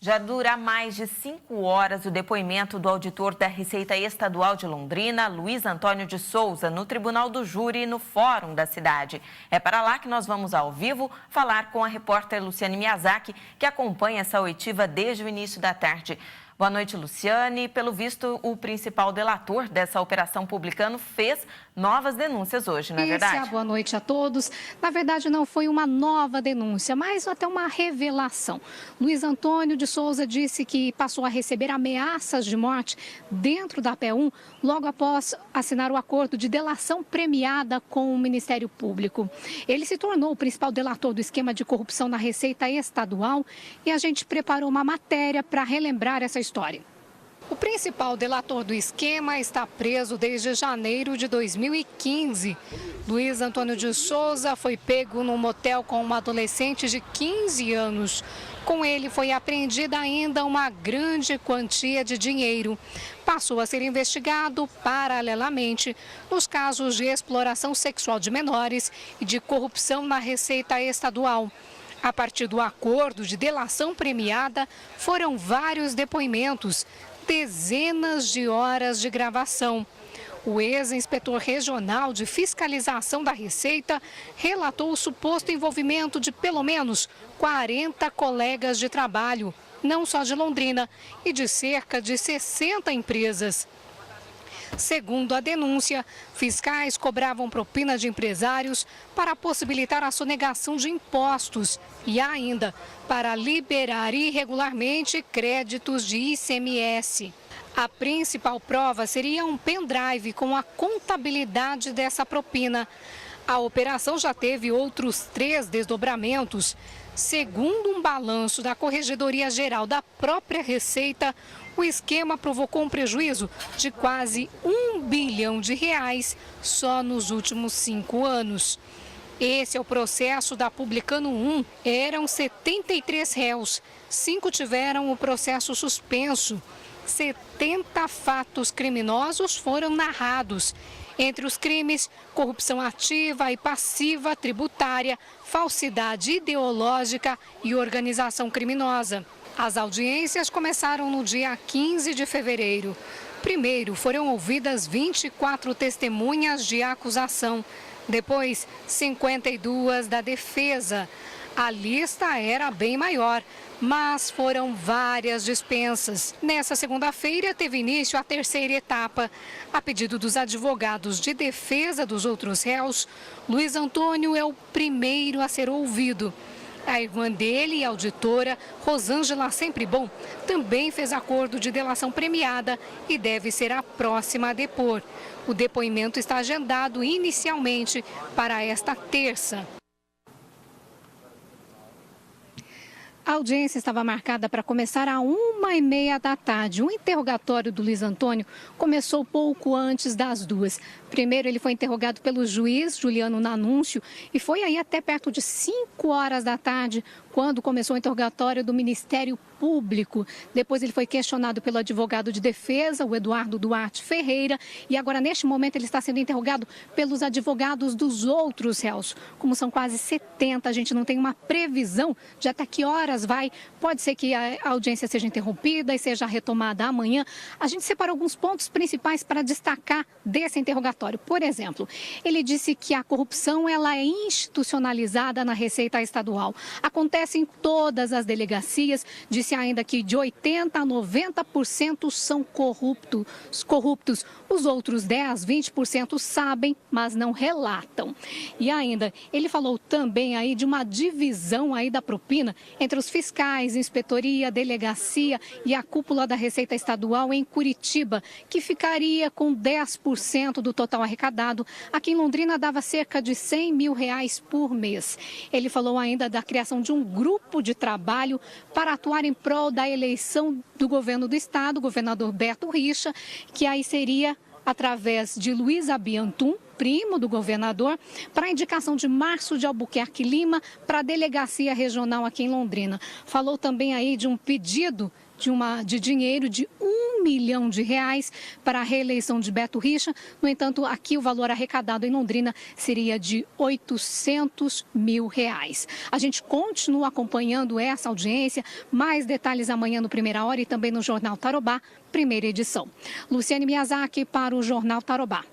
Já dura mais de 5 horas o depoimento do auditor da Receita Estadual de Londrina, Luiz Antônio de Souza, no Tribunal do Júri, no Fórum da cidade. É para lá que nós vamos ao vivo falar com a repórter Luciane Miyazaki, que acompanha essa oitiva desde o início da tarde. Boa noite, Luciane. Pelo visto, o principal delator dessa operação Publicano fez novas denúncias hoje, não é verdade? Boa noite a todos. Na verdade, não foi uma nova denúncia, mas até uma revelação. Luiz Antônio de Souza disse que passou a receber ameaças de morte dentro da P1 logo após assinar o acordo de delação premiada com o Ministério Público. Ele se tornou o principal delator do esquema de corrupção na Receita Estadual e a gente preparou uma matéria para relembrar essa história. O principal delator do esquema está preso desde janeiro de 2015. Luiz Antônio de Souza foi pego num motel com uma adolescente de 15 anos. Com ele foi apreendida ainda uma grande quantia de dinheiro. Passou a ser investigado paralelamente nos casos de exploração sexual de menores e de corrupção na Receita Estadual. A partir do acordo de delação premiada, foram vários depoimentos, dezenas de horas de gravação. O ex-inspetor regional de fiscalização da Receita relatou o suposto envolvimento de pelo menos 40 colegas de trabalho, não só de Londrina, e de cerca de 60 empresas. Segundo a denúncia, fiscais cobravam propina de empresários para possibilitar a sonegação de impostos e ainda para liberar irregularmente créditos de ICMS. A principal prova seria um pendrive com a contabilidade dessa propina. A operação já teve outros 3 desdobramentos. Segundo um balanço da Corregedoria Geral da própria Receita, o esquema provocou um prejuízo de quase R$ 1 bilhão só nos últimos 5 anos. Esse é o processo da Publicano 1. Eram 73 réus, 5 tiveram o processo suspenso. 70 fatos criminosos foram narrados. Entre os crimes, corrupção ativa e passiva tributária, falsidade ideológica e organização criminosa. As audiências começaram no dia 15 de fevereiro. Primeiro foram ouvidas 24 testemunhas de acusação, depois 52 da defesa. A lista era bem maior, mas foram várias dispensas. Nessa segunda-feira teve início a terceira etapa. A pedido dos advogados de defesa dos outros réus, Luiz Antônio é o primeiro a ser ouvido. A irmã dele e a auditora, Rosângela Sempre Bom, também fez acordo de delação premiada e deve ser a próxima a depor. O depoimento está agendado inicialmente para esta terça. A audiência estava marcada para começar às 1h30 da tarde. O interrogatório do Luiz Antônio começou pouco antes das 2h. Primeiro, ele foi interrogado pelo juiz Juliano Nanúncio e foi aí até perto de 5 horas da tarde, quando começou o interrogatório do Ministério Público. Depois ele foi questionado pelo advogado de defesa, o Eduardo Duarte Ferreira, e agora neste momento ele está sendo interrogado pelos advogados dos outros réus. Como são quase 70, a gente não tem uma previsão de até que horas vai. Pode ser que a audiência seja interrompida e seja retomada amanhã. A gente separou alguns pontos principais para destacar desse interrogatório. Por exemplo, ele disse que a corrupção ela é institucionalizada na Receita Estadual. Acontece em todas as delegacias. Disse ainda que de 80% a 90% são corruptos. Os outros 10%, 20% sabem, mas não relatam. E ainda, ele falou também aí de uma divisão aí da propina entre os fiscais, inspetoria, delegacia e a cúpula da Receita Estadual em Curitiba, que ficaria com 10% do total arrecadado. Aqui em Londrina dava cerca de R$100 mil por mês. Ele falou ainda da criação de um grupo de trabalho para atuar em prol da eleição do governo do estado, o governador Beto Richa, que aí seria através de Luiz Abiantum, primo do governador, para a indicação de Márcio de Albuquerque Lima para a delegacia regional aqui em Londrina. Falou também aí de um pedido de dinheiro de R$1 milhão de reais para a reeleição de Beto Richa. No entanto, aqui o valor arrecadado em Londrina seria de R$800 mil. A gente continua acompanhando essa audiência. Mais detalhes amanhã no Primeira Hora e também no Jornal Tarobá, primeira edição. Luciane Miyazaki para o Jornal Tarobá.